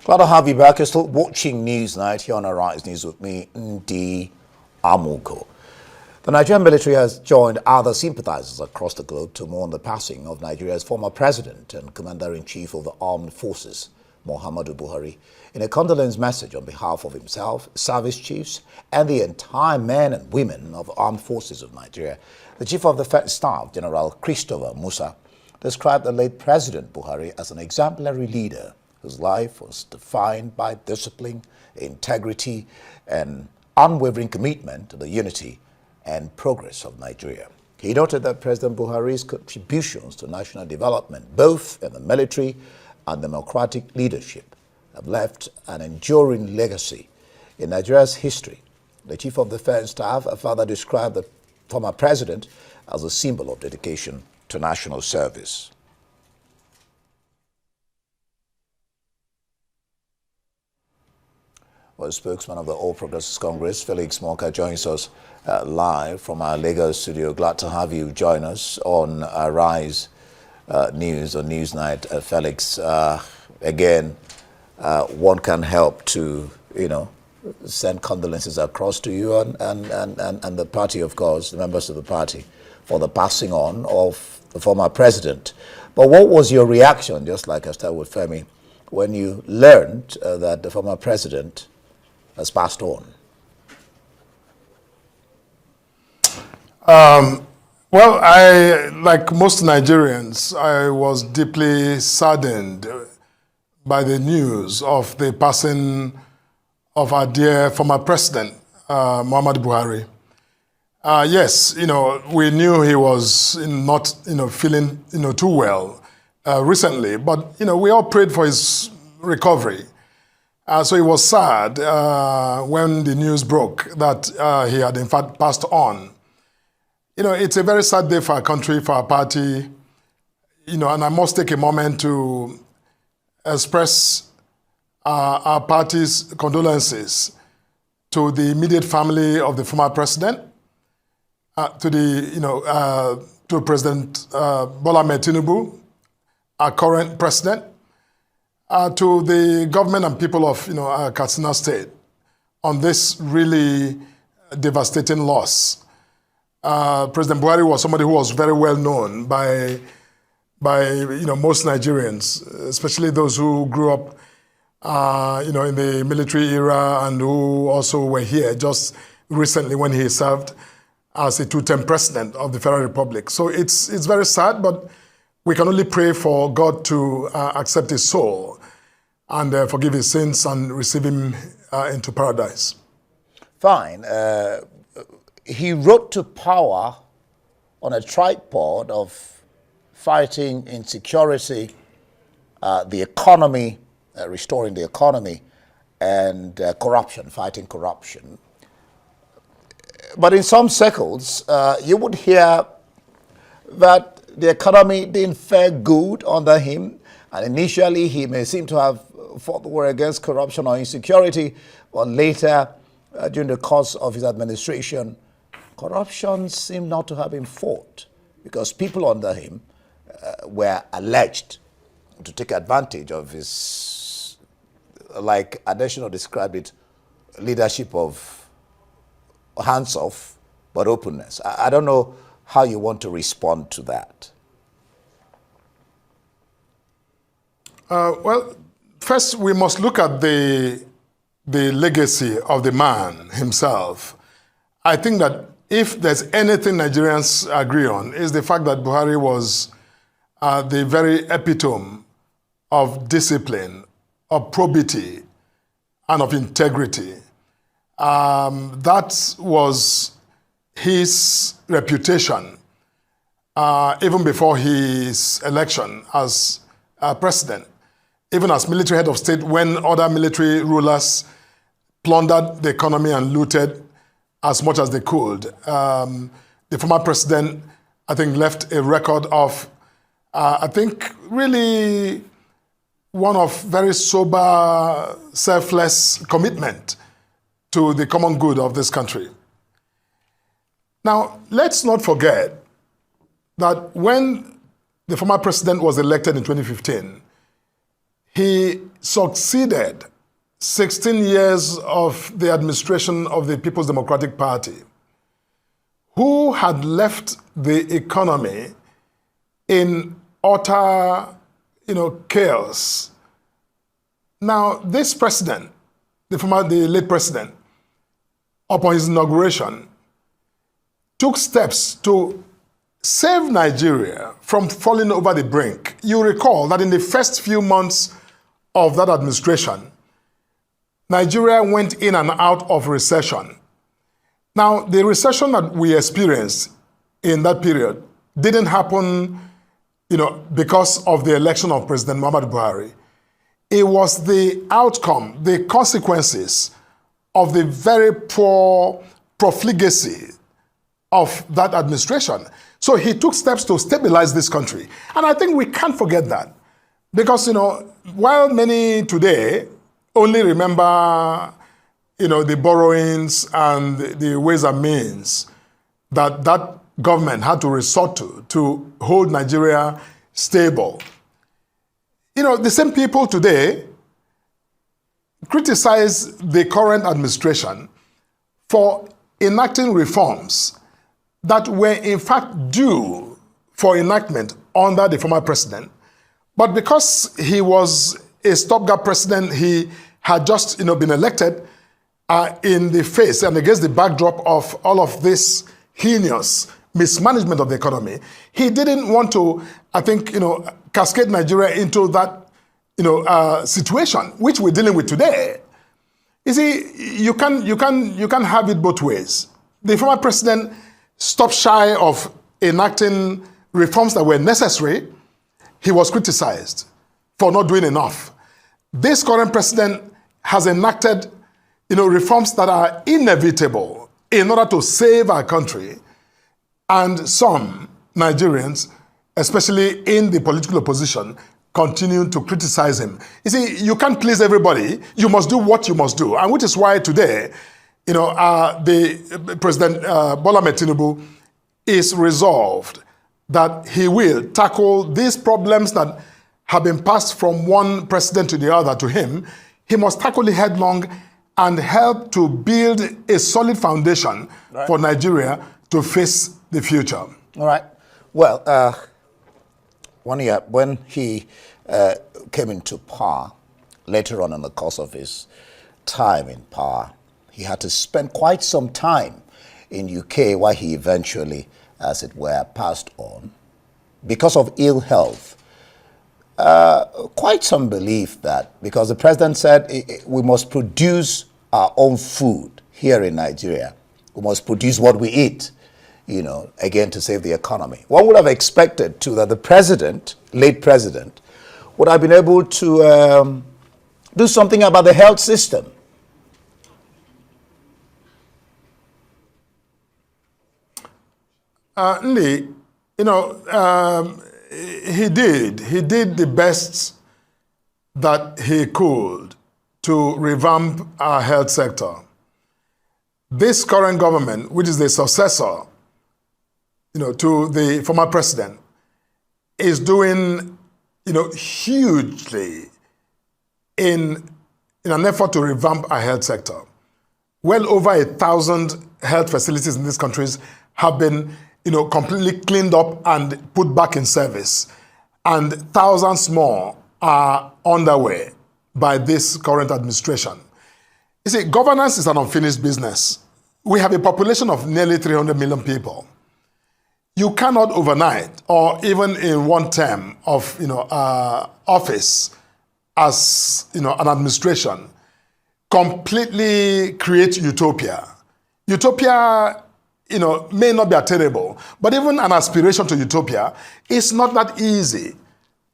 Glad to have you back. You're still watching Newsnight here on Arise News with me, Ndi Amuko. The Nigerian military has joined other sympathizers across the globe to mourn the passing of Nigeria's former president and commander-in-chief of the armed forces, Muhammadu Buhari. In a condolence message on behalf of himself, service chiefs, and the entire men and women of the armed forces of Nigeria, the Chief of the Defense Staff, General Christopher Musa, described the late President Buhari as an exemplary leader whose life was defined by discipline, integrity, and unwavering commitment to the unity and progress of Nigeria. He noted that President Buhari's contributions to national development, both in the military and democratic leadership, have left an enduring legacy in Nigeria's history. The Chief of the Defense Staff further described the former president as a symbol of dedication to national service. Well, spokesman of the All Progressives Congress, Felix Morka, joins us live from our Lagos studio. Glad to have you join us on Rise News on Newsnight. Felix, again, one can help to, send condolences across to you and the party, of course, the members of the party, for the passing on of the former president. But what was your reaction, just like I started with Femi, when you learned that the former president has passed on? Well, like most Nigerians, I was deeply saddened by the news of the passing of our dear former president, Muhammadu Buhari. Yes, we knew he was not, feeling, too well recently, but, we all prayed for his recovery. So it was sad when the news broke that he had in fact passed on. It's a very sad day for our country, for our party, and I must take a moment to express our party's condolences to the immediate family of the former president, to President Bola Ahmed Tinubu, our current president, to the government and people of Katsina State on this really devastating loss. President Buhari was somebody who was very well known by most Nigerians, especially those who grew up in the military era and who also were here just recently when he served as a two-term president of the Federal Republic. So it's very sad, but we can only pray for God to accept his soul and forgive his sins and receive him into paradise. Fine. He rode to power on a tripod of fighting insecurity, the economy, restoring the economy, and corruption, fighting corruption. But in some circles, you would hear that the economy didn't fare good under him, and initially he may seem to have fought the war against corruption or insecurity, but later, during the course of his administration, corruption seemed not to have been fought because people under him were alleged to take advantage of his, like Adesina described it, leadership of hands off but openness. I don't know how you want to respond to that. Well, first we must look at the legacy of the man himself. I think that if there's anything Nigerians agree on, is the fact that Buhari was the very epitome of discipline, of probity, and of integrity. That was his reputation even before his election as president. Even as military head of state, when other military rulers plundered the economy and looted as much as they could. The former president, I think, left a record of, really one of very sober, selfless commitment to the common good of this country. Now, let's not forget that when the former president was elected in 2015, he succeeded 16 years of the administration of the People's Democratic Party, who had left the economy in utter, chaos. Now, this president, the late president, upon his inauguration, took steps to save Nigeria from falling over the brink. You recall that in the first few months of that administration, Nigeria went in and out of recession. Now, the recession that we experienced in that period didn't happen, because of the election of President Muhammadu Buhari. It was the outcome, the consequences of the very poor profligacy of that administration. So he took steps to stabilize this country. And I think we can't forget that. Because, while many today only remember, the borrowings and the ways and means that government had to resort to hold Nigeria stable. The same people today criticize the current administration for enacting reforms that were in fact due for enactment under the former president. But because he was a stopgap president, he had just been elected in the face and against the backdrop of all of this heinous mismanagement of the economy. He didn't want to, I think, cascade Nigeria into that situation, which we're dealing with today. You see, you can have it both ways. The former president stopped shy of enacting reforms that were necessary. He was criticized for not doing enough. This current president has enacted, reforms that are inevitable in order to save our country. And some Nigerians, especially in the political opposition, continue to criticize him. You see, you can't please everybody. You must do what you must do. And which is why today, the President Bola Ahmed Tinubu is resolved that he will tackle these problems that have been passed from one president to the other to him. He must tackle it headlong and help to build a solid foundation for Nigeria to face the future. All right. Well, when he came into power, later on in the course of his time in power, he had to spend quite some time in UK while he eventually, as it were, passed on. Because of ill health, quite some belief that, because the president said we must produce our own food here in Nigeria, we must produce what we eat, again, to save the economy. One would have expected, too, that the president, late president, would have been able to do something about the health system. He did the best that he could to revamp our health sector. This current government, which is the successor, to the former president, is doing, hugely in an effort to revamp our health sector. Well over 1,000 health facilities in these countries have been, completely cleaned up and put back in service. And thousands more are underway by this current administration. You see, governance is an unfinished business. We have a population of nearly 300 million people. You cannot overnight, or even in one term of office as an administration, completely create utopia. Utopia, may not be attainable, but even an aspiration to utopia is not that easy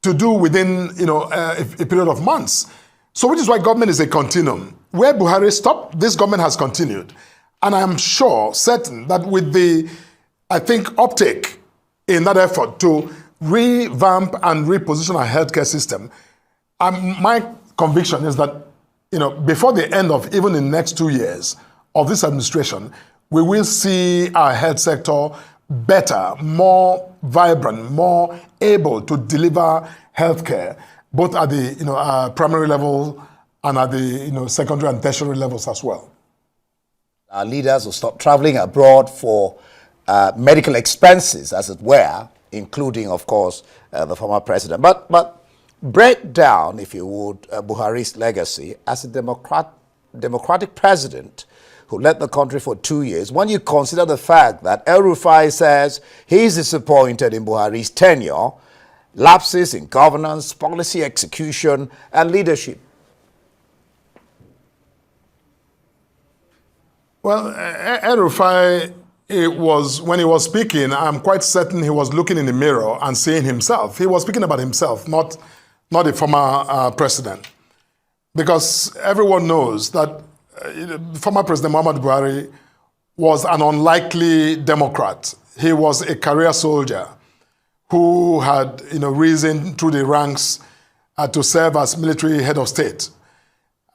to do within a period of months. So which is why government is a continuum. Where Buhari stopped, this government has continued. And I am certain that with the, uptake in that effort to revamp and reposition our healthcare system, my conviction is that, before the end of even the next 2 years of this administration, we will see our health sector better, more vibrant, more able to deliver healthcare both at the primary level and at the secondary and tertiary levels as well. Our leaders will stop traveling abroad for medical expenses, as it were, including, of course, the former president. But break down, if you would, Buhari's legacy as a democratic president who led the country for 2 years, when you consider the fact that El-Rufai says he's disappointed in Buhari's tenure, lapses in governance, policy execution, and leadership. Well, El-Rufai, when he was speaking, I'm quite certain he was looking in the mirror and seeing himself. He was speaking about himself, not the former president. Because everyone knows that former President Muhammadu Buhari was an unlikely Democrat. He was a career soldier who had risen through the ranks to serve as military head of state.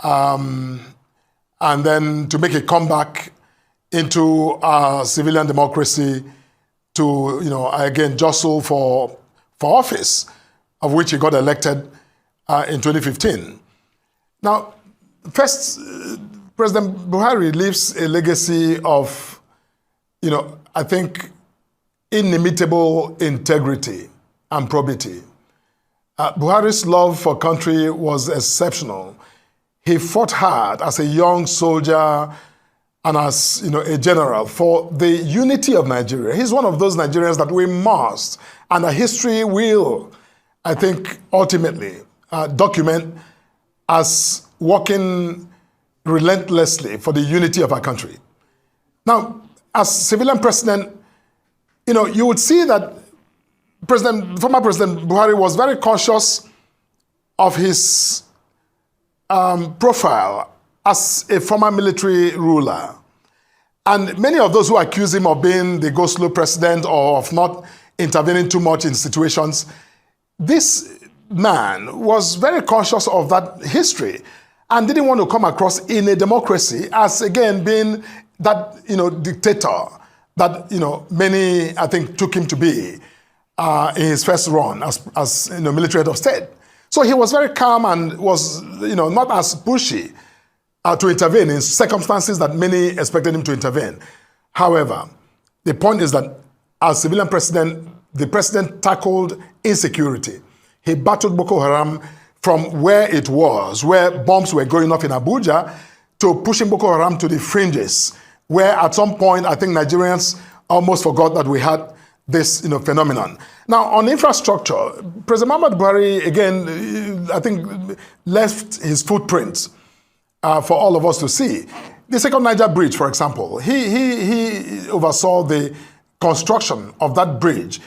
And then to make a comeback into civilian democracy to, again, jostle for office, of which he got elected in 2015. Now, first, President Buhari leaves a legacy of, I think, inimitable integrity and probity. Buhari's love for country was exceptional. He fought hard as a young soldier and as a general for the unity of Nigeria. He's one of those Nigerians that we must, and a history will, I think, ultimately document as working relentlessly for the unity of our country. Now, as civilian president, you would see that former President Buhari was very conscious of his profile as a former military ruler. And many of those who accuse him of being the go-slow president or of not intervening too much in situations, this man was very conscious of that history and didn't want to come across in a democracy as, again, being that, dictator that, many, I think, took him to be in his first run as military head of state. So he was very calm and was, not as pushy to intervene in circumstances that many expected him to intervene. However, the point is that as civilian president, the president tackled insecurity. He battled Boko Haram from where it was, where bombs were going off in Abuja, to pushing Boko Haram to the fringes, where at some point, I think Nigerians almost forgot that we had this phenomenon. Now, on infrastructure, President Muhammadu Buhari, again, I think, left his footprints for all of us to see. The Second Niger Bridge, for example, he oversaw the construction of that bridge,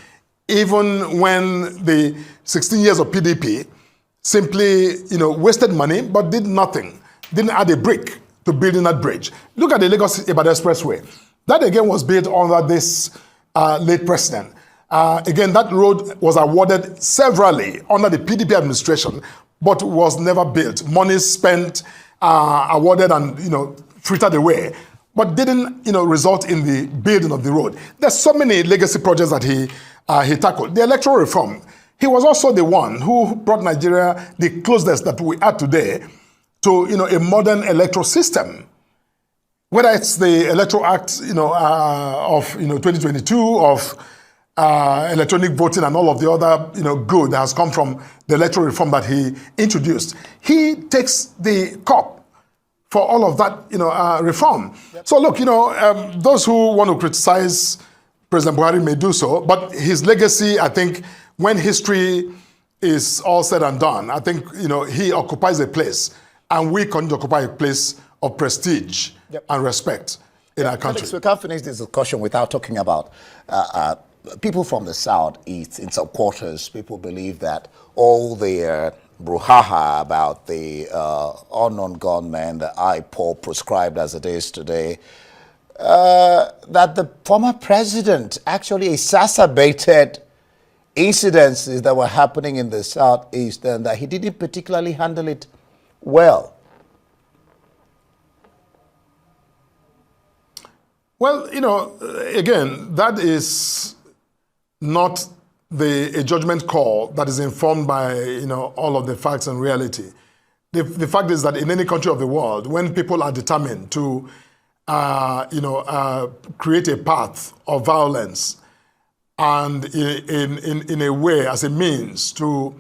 even when the 16 years of PDP simply, wasted money but did nothing, didn't add a brick to building that bridge. Look at the Lagos-Ibadan Expressway. That again was built under this late president. Again, that road was awarded severally under the PDP administration, but was never built. Money spent, awarded, and frittered away, but didn't result in the building of the road. There's so many legacy projects that he tackled. The electoral reform. He was also the one who brought Nigeria the closest that we are today to a modern electoral system. Whether it's the Electoral Act of 2022, of electronic voting and all of the other good that has come from the electoral reform that he introduced. He takes the cup for all of that reform. Yep. So look, those who want to criticize President Buhari may do so, but his legacy, I think, when history is all said and done, I think he occupies a place, and we continue to occupy a place of prestige and respect in our country. Felix, we can't finish this discussion without talking about people from the Southeast. In some quarters, people believe that all the brouhaha about the unknown gunmen, the IPOB prescribed as it is today, that the former president actually exacerbated incidences that were happening in the Southeast and that he didn't particularly handle it well. Well, again, that is not a judgment call that is informed by all of the facts and reality. The fact is that in any country of the world, when people are determined to create a path of violence and in a way as a means to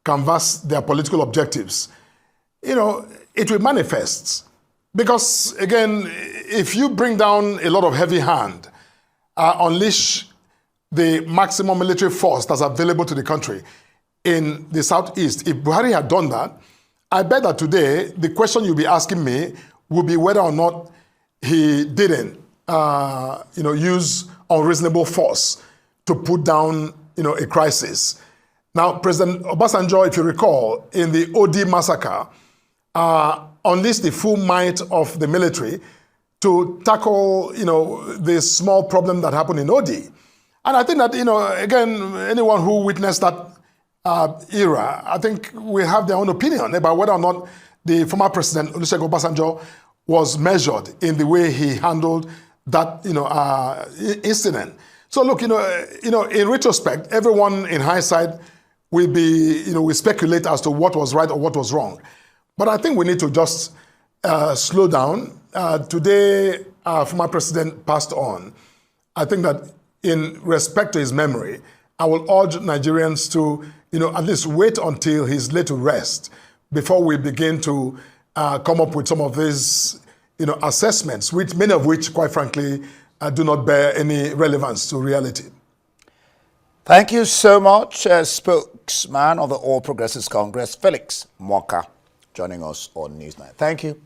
canvass their political objectives, it will manifest. Because again, if you bring down a lot of heavy hand, unleash the maximum military force that's available to the country in the southeast, if Buhari had done that, I bet that today the question you'll be asking me would be whether or not he didn't use unreasonable force to put down a crisis. Now, President Obasanjo, if you recall, in the OD massacre, unleashed the full might of the military to tackle the small problem that happened in OD. And I think that again, anyone who witnessed that era, I think we have their own opinion about whether or not the former president Olusegun Obasanjo was measured in the way he handled that incident. So look, in retrospect, everyone in hindsight will be will speculate as to what was right or what was wrong. But I think we need to just slow down. Today, former president passed on. I think that in respect to his memory, I will urge Nigerians to at least wait until he's laid to rest before we begin to come up with some of these assessments, many of which, quite frankly, do not bear any relevance to reality. Thank you so much, spokesman of the All Progressives Congress, Felix Morka, joining us on Newsnight. Thank you.